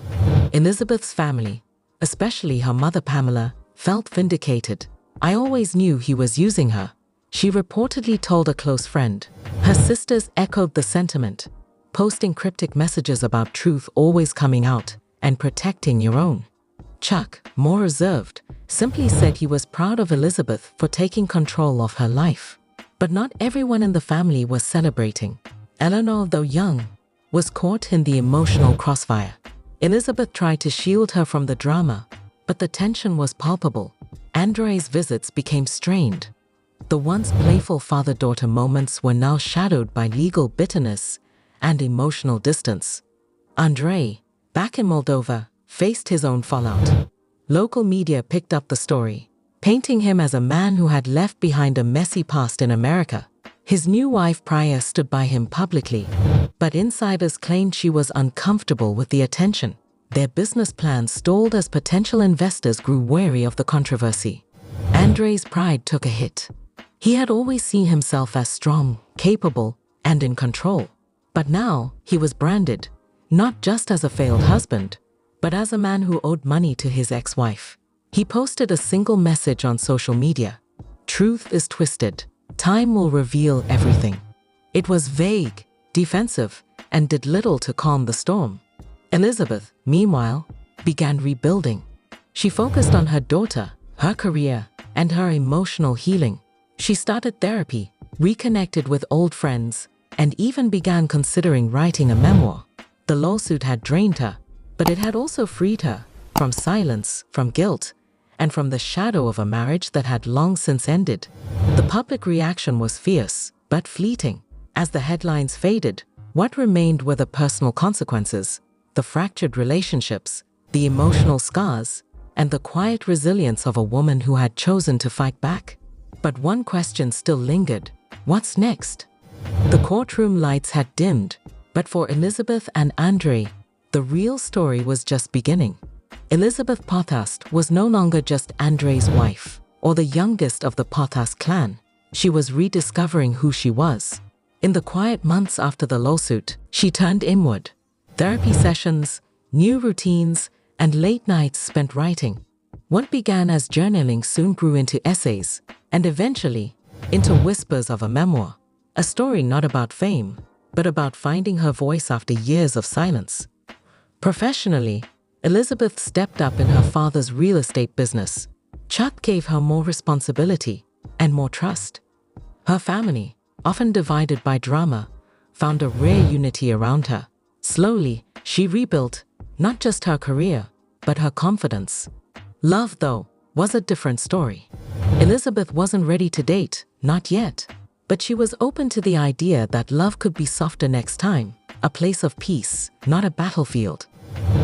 A: Elizabeth's family, especially her mother Pamela, felt vindicated. "I always knew he was using her," she reportedly told a close friend. Her sisters echoed the sentiment, posting cryptic messages about truth always coming out and protecting your own. Chuck, more reserved, simply said he was proud of Elizabeth for taking control of her life. But not everyone in the family was celebrating. Eleanor, though young, was caught in the emotional crossfire. Elizabeth tried to shield her from the drama, but the tension was palpable. Andrei's visits became strained. The once playful father-daughter moments were now shadowed by legal bitterness and emotional distance. Andrei, back in Moldova, faced his own fallout. Local media picked up the story, painting him as a man who had left behind a messy past in America. His new wife Priya stood by him publicly, but insiders claimed she was uncomfortable with the attention. Their business plans stalled as potential investors grew wary of the controversy. Andrei's pride took a hit. He had always seen himself as strong, capable, and in control. But now he was branded, not just as a failed husband, but as a man who owed money to his ex-wife. He posted a single message on social media: "Truth is twisted. Time will reveal everything." It was vague, defensive, and did little to calm the storm. Elizabeth, meanwhile, began rebuilding. She focused on her daughter, her career, and her emotional healing. She started therapy, reconnected with old friends, and even began considering writing a memoir. The lawsuit had drained her, but it had also freed her from silence, from guilt, and from the shadow of a marriage that had long since ended. The public reaction was fierce, but fleeting. As the headlines faded, what remained were the personal consequences, the fractured relationships, the emotional scars, and the quiet resilience of a woman who had chosen to fight back. But one question still lingered: what's next? The courtroom lights had dimmed, but for Elizabeth and Andrei, the real story was just beginning. Elizabeth Pothast was no longer just Andrei's wife, or the youngest of the Pothast clan. She was rediscovering who she was. In the quiet months after the lawsuit, she turned inward. Therapy sessions, new routines, and late nights spent writing. What began as journaling soon grew into essays, and eventually, into whispers of a memoir. A story not about fame, but about finding her voice after years of silence. Professionally, Elizabeth stepped up in her father's real estate business. Chuck gave her more responsibility and more trust. Her family, often divided by drama, found a rare unity around her. Slowly, she rebuilt not just her career, but her confidence. Love, though, was a different story. Elizabeth wasn't ready to date, not yet. But she was open to the idea that love could be softer next time, a place of peace, not a battlefield.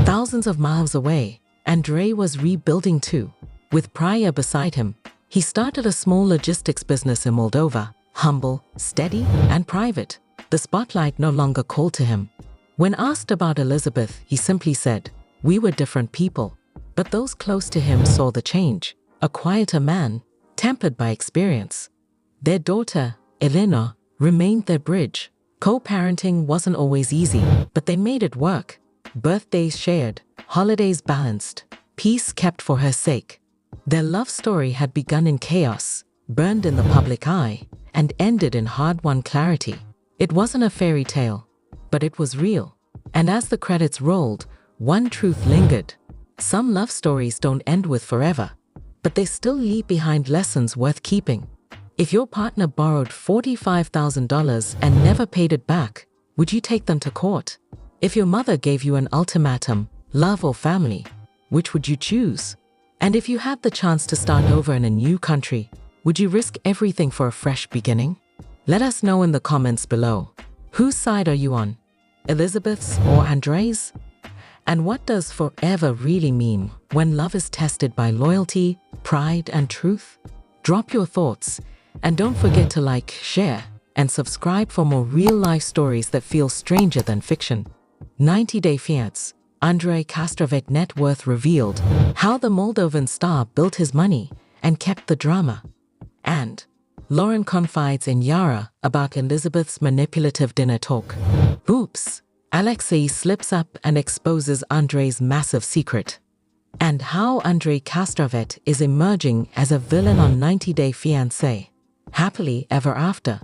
A: Thousands of miles away, Andrei was rebuilding too. With Priya beside him, he started a small logistics business in Moldova, humble, steady, and private. The spotlight no longer called to him. When asked about Elizabeth, he simply said, "We were different people." But those close to him saw the change, a quieter man, tempered by experience. Their daughter, Eleanor, remained their bridge. Co-parenting wasn't always easy, but they made it work. Birthdays shared, holidays balanced, peace kept for her sake. Their love story had begun in chaos, burned in the public eye, and ended in hard-won clarity. It wasn't a fairy tale, but it was real. And as the credits rolled, one truth lingered. Some love stories don't end with forever, but they still leave behind lessons worth keeping. If your partner borrowed $45,000 and never paid it back, would you take them to court? If your mother gave you an ultimatum, love or family, which would you choose? And if you had the chance to start over in a new country, Would you risk everything for a fresh beginning? Let us know in the comments below. Whose side are you on? Elizabeth's or Andrei's? And what does forever really mean when love is tested by loyalty, pride, and truth? Drop your thoughts, and don't forget to like, share, and subscribe for more real-life stories that feel stranger than fiction. 90-Day Fiance, Andrei Kastrovet net worth revealed, how the Moldovan star built his money and kept the drama. And Lauren confides in Yara about Elizabeth's manipulative dinner talk. Oops! Alexei slips up and exposes Andrei's massive secret. And how Andrei Kastrovet is emerging as a villain on 90-Day Fiancé. Happily ever after.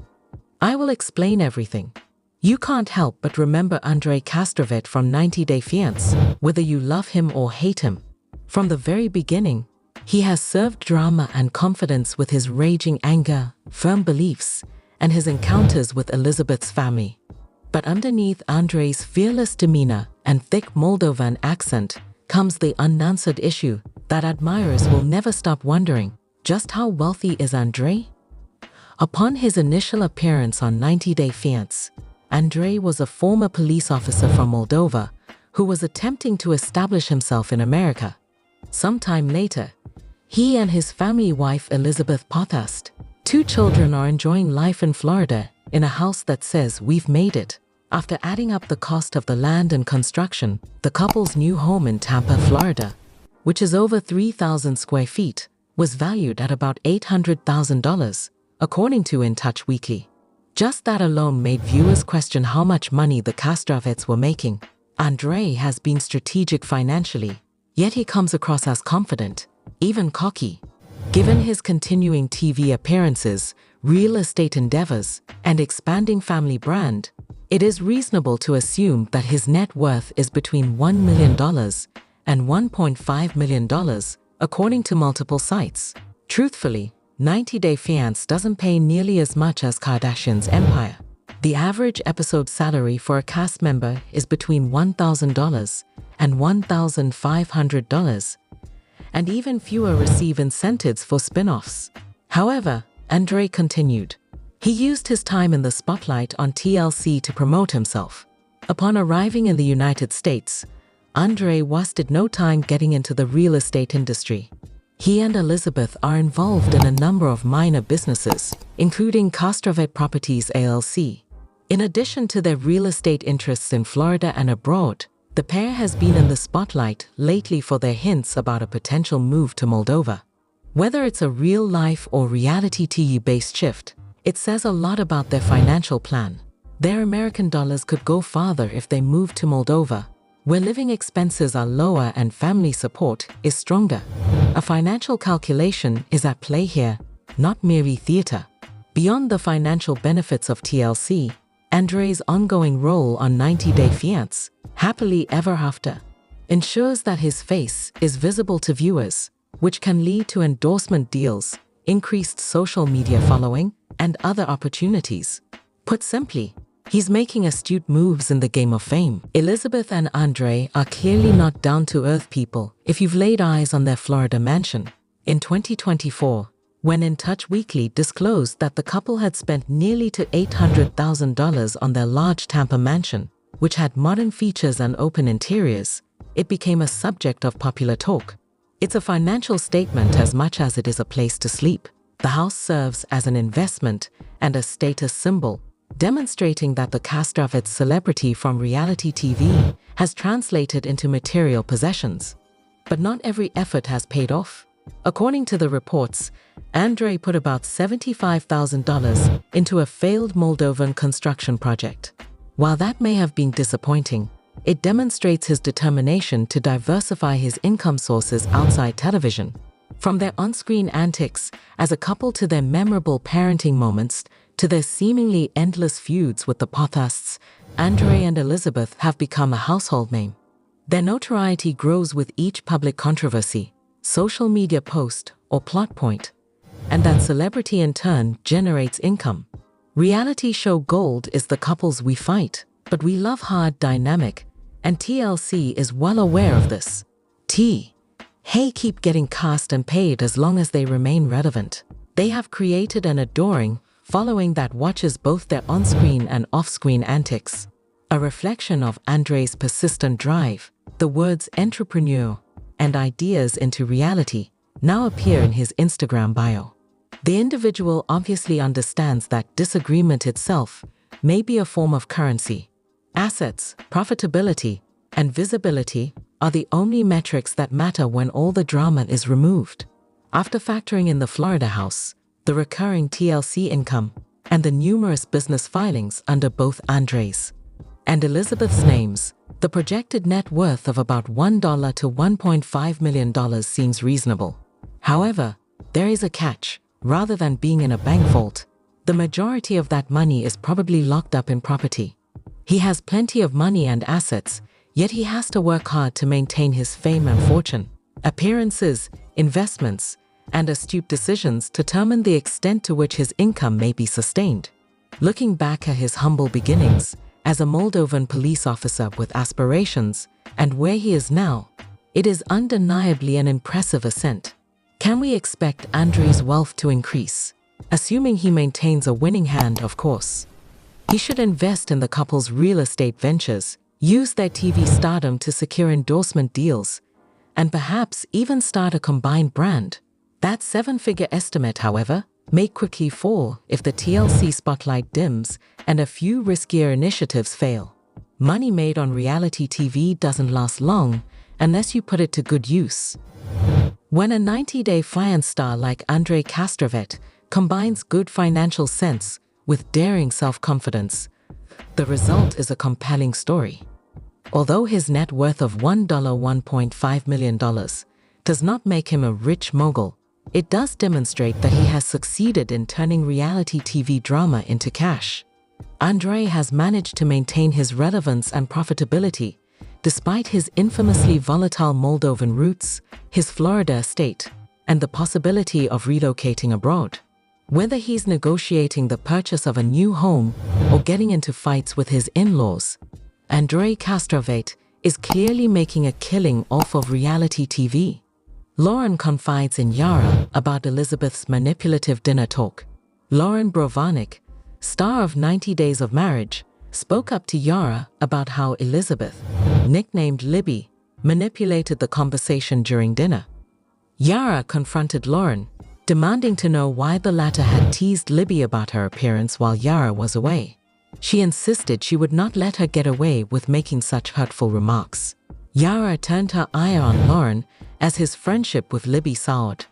A: I will explain everything. You can't help but remember Andrei Kastrovet from 90-Day Fiancé, whether you love him or hate him. From the very beginning, he has served drama and confidence with his raging anger, firm beliefs, and his encounters with Elizabeth's family. But underneath Andrei's fearless demeanor and thick Moldovan accent comes the unanswered issue that admirers will never stop wondering: just how wealthy is Andrei? Upon his initial appearance on 90-Day Fiancé, Andrei was a former police officer from Moldova who was attempting to establish himself in America. Sometime later, he and his family wife Elizabeth Pothast, 2 children, are enjoying life in Florida in a house that says "we've made it." After adding up the cost of the land and construction, the couple's new home in Tampa, Florida, which is over 3,000 square feet, was valued at about $800,000, according to In Touch Weekly. Just that alone made viewers question how much money the Kastrovets were making. Andrei has been strategic financially, yet he comes across as confident, even cocky. Given his continuing TV appearances, real estate endeavors, and expanding family brand, it is reasonable to assume that his net worth is between $1 million and $1.5 million, according to multiple sites. Truthfully, 90-Day Fiancé doesn't pay nearly as much as Kardashian's empire. The average episode salary for a cast member is between $1,000 and $1,500, and even fewer receive incentives for spin-offs. However, Andrei continued. He used his time in the spotlight on TLC to promote himself. Upon arriving in the United States, Andrei wasted no time getting into the real estate industry. He and Elizabeth are involved in a number of minor businesses, including Kastrovet Properties LLC. In addition to their real estate interests in Florida and abroad, the pair has been in the spotlight lately for their hints about a potential move to Moldova. Whether it's a real-life or reality TV-based shift, it says a lot about their financial plan. Their American dollars could go farther if they move to Moldova, where living expenses are lower and family support is stronger. A financial calculation is at play here, not merely theater. Beyond the financial benefits of TLC, Andrei's ongoing role on 90-Day Fiancé, Happily Ever After, ensures that his face is visible to viewers, which can lead to endorsement deals, increased social media following, and other opportunities. Put simply, he's making astute moves in the game of fame. Elizabeth and Andrei are clearly not down-to-earth people if you've laid eyes on their Florida mansion. In 2024, when In Touch Weekly disclosed that the couple had spent nearly to $800,000 on their large Tampa mansion, which had modern features and open interiors, it became a subject of popular talk. It's a financial statement as much as it is a place to sleep. The house serves as an investment and a status symbol, demonstrating that the Kastrovet's celebrity from reality TV has translated into material possessions. But not every effort has paid off. According to the reports, Andrei put about $75,000 into a failed Moldovan construction project. While that may have been disappointing, it demonstrates his determination to diversify his income sources outside television. From their on-screen antics as a couple to their memorable parenting moments to their seemingly endless feuds with the Pothasts, Andrei and Elizabeth have become a household name. Their notoriety grows with each public controversy, social media post, or plot point, and that celebrity in turn generates income. Reality show gold is the couples we fight, but we love hard dynamic, and TLC is well aware of this. Hey keep getting cast and paid as long as they remain relevant. They have created an adoring following that watches both their on-screen and off-screen antics. A reflection of Andrei's persistent drive, the words entrepreneur and ideas into reality now appear in his Instagram bio. The individual obviously understands that disagreement itself may be a form of currency. Assets, profitability, and visibility are the only metrics that matter when all the drama is removed. After factoring in the Florida house, the recurring TLC income, and the numerous business filings under both Andrei's and Elizabeth's names, the projected net worth of about $1 to $1.5 million seems reasonable. However, there is a catch. Rather than being in a bank vault, the majority of that money is probably locked up in property. He has plenty of money and assets, yet he has to work hard to maintain his fame and fortune. Appearances, investments, and astute decisions determine the extent to which his income may be sustained. Looking back at his humble beginnings as a Moldovan police officer with aspirations and where he is now, it is undeniably an impressive ascent. Can we expect Andrei's wealth to increase? Assuming he maintains a winning hand, of course. He should invest in the couple's real estate ventures, use their TV stardom to secure endorsement deals, and perhaps even start a combined brand. That seven-figure estimate, however, may quickly fall if the TLC spotlight dims and a few riskier initiatives fail. Money made on reality TV doesn't last long unless you put it to good use. When a 90-day Fiancé star like Andrei Castrovet combines good financial sense with daring self-confidence, the result is a compelling story. Although his net worth of $1.5 million does not make him a rich mogul, it does demonstrate that he has succeeded in turning reality TV drama into cash. Andrei has managed to maintain his relevance and profitability despite his infamously volatile Moldovan roots, his Florida estate, and the possibility of relocating abroad. Whether he's negotiating the purchase of a new home or getting into fights with his in-laws, Andrei Castrovet is clearly making a killing off of reality TV. Lauren confides in Yara about Elizabeth's manipulative dinner talk. Lauren Brovanik, star of 90 Days of Marriage, spoke up to Yara about how Elizabeth, nicknamed Libby, manipulated the conversation during dinner. Yara confronted Lauren, demanding to know why the latter had teased Libby about her appearance while Yara was away. She insisted she would not let her get away with making such hurtful remarks. Yara turned her ire on Lauren as his friendship with Libby soured.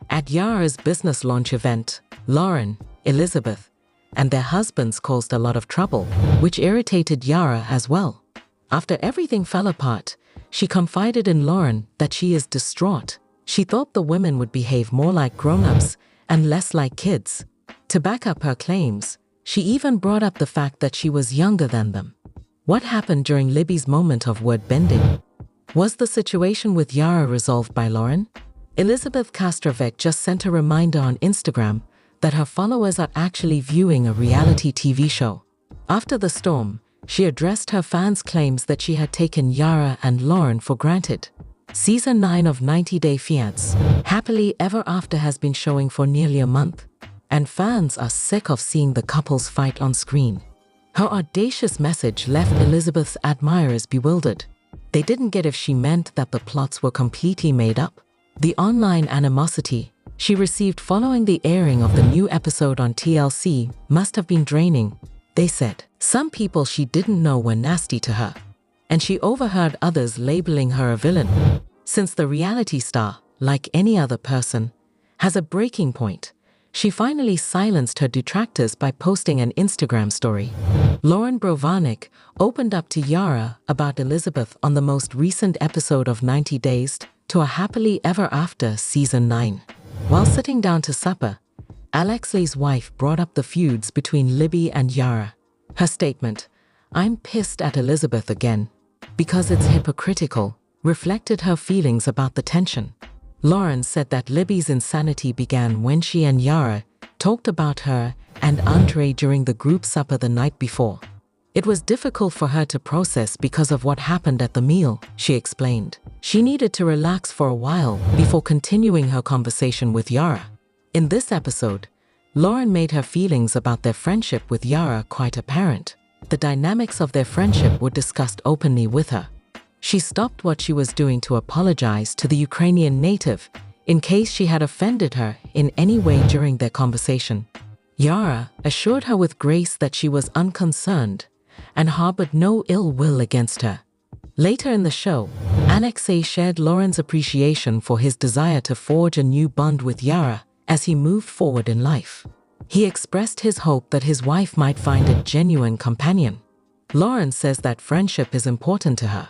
A: At Yara's business launch event, Lauren, Elizabeth, and their husbands caused a lot of trouble, which irritated Yara as well. After everything fell apart, she confided in Lauren that she is distraught. She thought the women would behave more like grown-ups and less like kids. To back up her claims, she even brought up the fact that she was younger than them. What happened during Libby's moment of word-bending? Was the situation with Yara resolved by Lauren? Elizabeth Castrovet just sent a reminder on Instagram that her followers are actually viewing a reality TV show. After the storm, she addressed her fans' claims that she had taken Yara and Lauren for granted. Season 9 of 90 Day Fiancé, Happily Ever After has been showing for nearly a month, and fans are sick of seeing the couples fight on screen. Her audacious message left Elizabeth's admirers bewildered. They didn't get if she meant that the plots were completely made up. The online animosity she received following the airing of the new episode on TLC must have been draining, they said. Some people she didn't know were nasty to her, and she overheard others labeling her a villain. Since the reality star, like any other person, has a breaking point, she finally silenced her detractors by posting an Instagram story. Lauren Brovanik opened up to Yara about Elizabeth on the most recent episode of 90 Days to a Happily Ever After Season 9. While sitting down to supper, Alexei's wife brought up the feuds between Libby and Yara. Her statement, "I'm pissed at Elizabeth again, because it's hypocritical," reflected her feelings about the tension. Lauren said that Libby's insanity began when she and Yara talked about her and Andrei during the group supper the night before. It was difficult for her to process because of what happened at the meal, she explained. She needed to relax for a while before continuing her conversation with Yara. In this episode, Lauren made her feelings about their friendship with Yara quite apparent. The dynamics of their friendship were discussed openly with her. She stopped what she was doing to apologize to the Ukrainian native in case she had offended her in any way during their conversation. Yara assured her with grace that she was unconcerned and harbored no ill will against her. Later in the show, Alexei shared Lauren's appreciation for his desire to forge a new bond with Yara as he moved forward in life. He expressed his hope that his wife might find a genuine companion. Lauren says that friendship is important to her.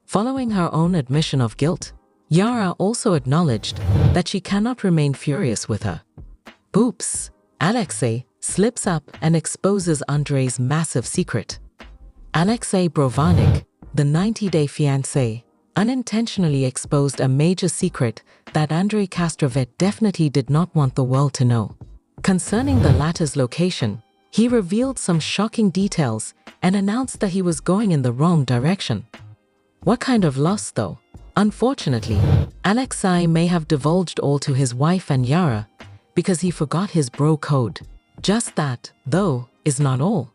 A: Following her own admission of guilt, Yara also acknowledged that she cannot remain furious with her. Oops! Alexei slips up and exposes Andrei's massive secret. Alexei Brovanik, the 90-day fiancé, unintentionally exposed a major secret that Andrei Kastrovet definitely did not want the world to know. Concerning the latter's location, he revealed some shocking details and announced that he was going in the wrong direction. What kind of loss, though? Unfortunately, Alexei may have divulged all to his wife and Yara because he forgot his bro code. Just that, though, is not all.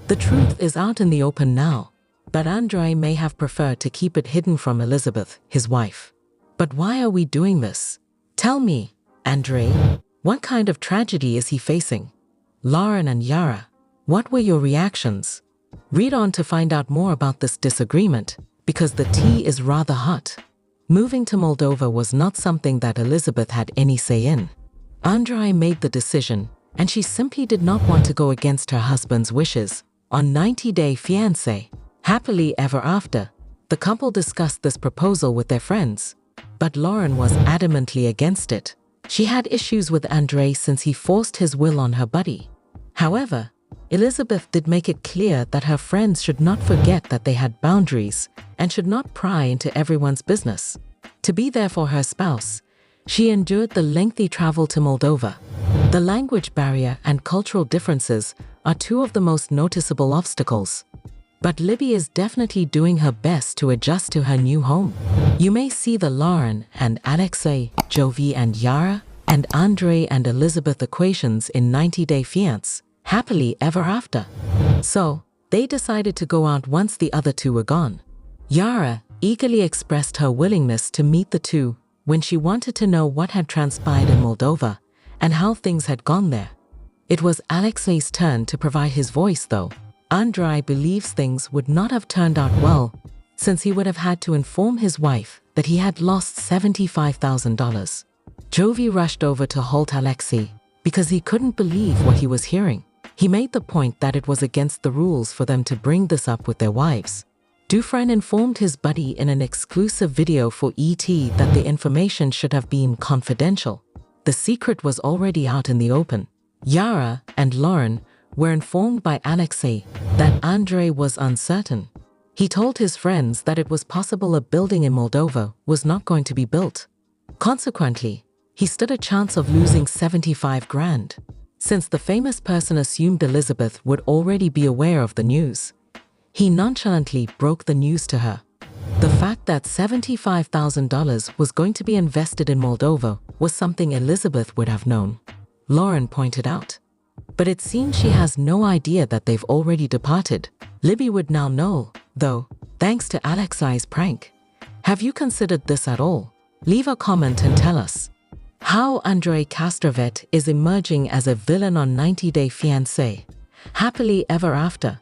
A: The truth is out in the open now, but Andrei may have preferred to keep it hidden from Elizabeth, his wife. But why are we doing this? Tell me, Andrei, what kind of tragedy is he facing? Lauren and Yara, what were your reactions? Read on to find out more about this disagreement, because the tea is rather hot. Moving to Moldova was not something that Elizabeth had any say in. Andrei made the decision, and she simply did not want to go against her husband's wishes. On 90-day fiancé, happily ever after, the couple discussed this proposal with their friends, but Lauren was adamantly against it. She had issues with Andrei since he forced his will on her buddy. However, Elizabeth did make it clear that her friends should not forget that they had boundaries and should not pry into everyone's business. To be there for her spouse, she endured the lengthy travel to Moldova. The language barrier and cultural differences are two of the most noticeable obstacles. But Libby is definitely doing her best to adjust to her new home. You may see the Lauren and Alexei, Jovi and Yara, and Andrei and Elizabeth equations in 90-day fiancé, happily ever after. So, they decided to go out once the other two were gone. Yara eagerly expressed her willingness to meet the two when she wanted to know what had transpired in Moldova and how things had gone there. It was Alexei's turn to provide his voice, though. Andrei believes things would not have turned out well, since he would have had to inform his wife that he had lost $75,000. Jovi rushed over to halt Alexei because he couldn't believe what he was hearing. He made the point that it was against the rules for them to bring this up with their wives. Dufresne informed his buddy in an exclusive video for ET that the information should have been confidential. The secret was already out in the open. Yara and Lauren were informed by Alexei that Andrei was uncertain. He told his friends that it was possible a building in Moldova was not going to be built. Consequently, he stood a chance of losing 75 grand. Since the famous person assumed Elizabeth would already be aware of the news, he nonchalantly broke the news to her. The fact that $75,000 was going to be invested in Moldova was something Elizabeth would have known, Lauren pointed out. But it seems she has no idea that they've already departed. Libby would now know, though, thanks to Alexei's prank. Have you considered this at all? Leave a comment and tell us. How Andrei Kastrovet is emerging as a villain on 90-day fiancé, happily ever after.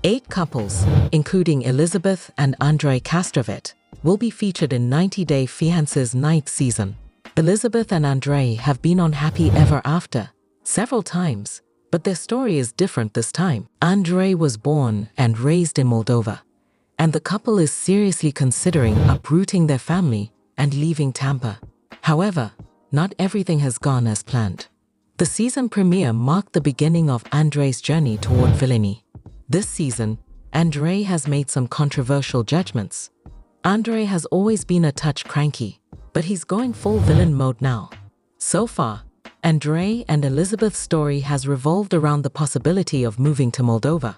A: 8 couples, including Elizabeth and Andrei Kastrovet, will be featured in 90-day fiancé's 9th season. Elizabeth and Andrei have been on Happy Ever After several times, but their story is different this time. Andrei was born and raised in Moldova, and the couple is seriously considering uprooting their family and leaving Tampa. However, not everything has gone as planned. The season premiere marked the beginning of Andrei's journey toward villainy. This season, Andrei has made some controversial judgments. Andrei has always been a touch cranky, but he's going full villain mode now. So far, Andrei and Elizabeth's story has revolved around the possibility of moving to Moldova.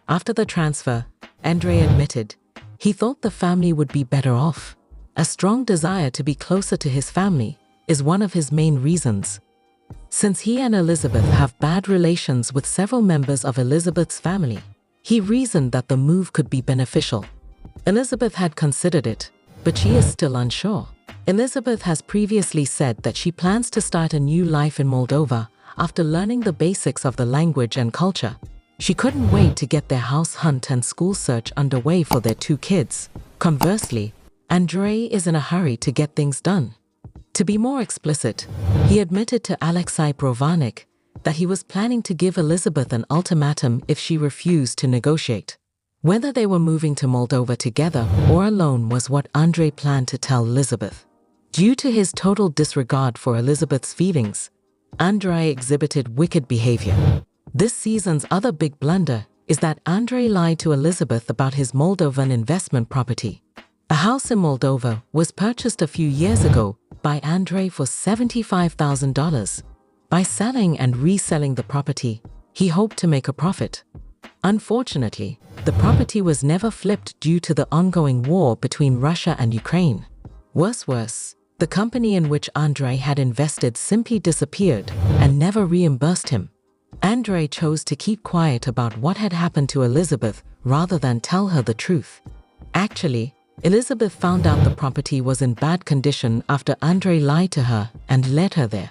A: After the transfer, Andrei admitted he thought the family would be better off. A strong desire to be closer to his family is one of his main reasons. Since he and Elizabeth have bad relations with several members of Elizabeth's family, he reasoned that the move could be beneficial. Elizabeth had considered it, but she is still unsure. Elizabeth has previously said that she plans to start a new life in Moldova after learning the basics of the language and culture. She couldn't wait to get their house hunt and school search underway for their 2 kids. Conversely, Andrei is in a hurry to get things done. To be more explicit, he admitted to Alexei Provanik that he was planning to give Elizabeth an ultimatum if she refused to negotiate. Whether they were moving to Moldova together or alone was what Andrei planned to tell Elizabeth. Due to his total disregard for Elizabeth's feelings, Andrei exhibited wicked behavior. This season's other big blunder is that Andrei lied to Elizabeth about his Moldovan investment property. A house in Moldova was purchased a few years ago by Andrei for $75,000. By selling and reselling the property, he hoped to make a profit. Unfortunately, the property was never flipped due to the ongoing war between Russia and Ukraine. Worse, the company in which Andrei had invested simply disappeared and never reimbursed him. Andrei chose to keep quiet about what had happened to Elizabeth rather than tell her the truth. Actually, Elizabeth found out the property was in bad condition after Andrei lied to her and led her there.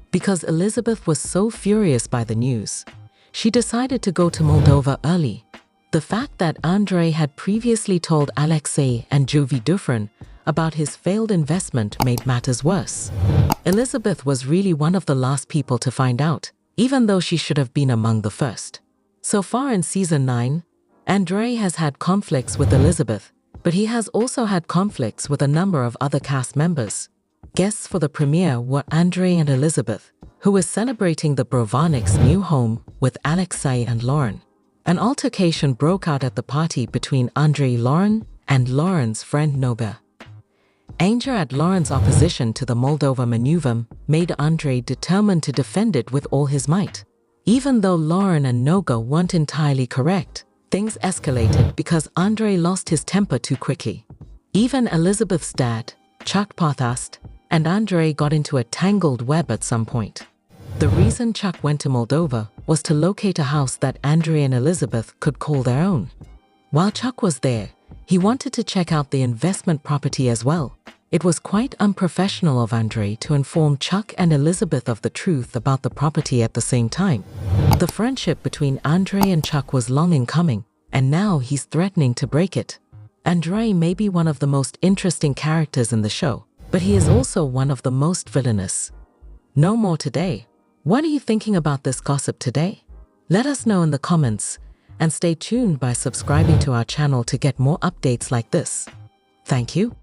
A: Because Elizabeth was so furious by the news, she decided to go to Moldova early. The fact that Andrei had previously told Alexei and Jovi Dufresne about his failed investment made matters worse. Elizabeth was really one of the last people to find out, even though she should have been among the first. So far in Season 9, Andrei has had conflicts with Elizabeth, but he has also had conflicts with a number of other cast members. Guests for the premiere were Andrei and Elizabeth, who were celebrating the Provanik's new home with Alexei and Lauren. An altercation broke out at the party between Andrei Lauren and Lauren's friend Noga. Anger at Lauren's opposition to the Moldova maneuver made Andrei determined to defend it with all his might. Even though Lauren and Noga weren't entirely correct, things escalated because Andrei lost his temper too quickly. Even Elizabeth's dad, Chuck Pothast, and Andrei got into a tangled web at some point. The reason Chuck went to Moldova was to locate a house that Andrei and Elizabeth could call their own. While Chuck was there, he wanted to check out the investment property as well. It was quite unprofessional of Andrei to inform Chuck and Elizabeth of the truth about the property at the same time. The friendship between Andrei and Chuck was long in coming, and now he's threatening to break it. Andrei may be one of the most interesting characters in the show, but he is also one of the most villainous. No more today. What are you thinking about this gossip today? Let us know in the comments, and stay tuned by subscribing to our channel to get more updates like this. Thank you.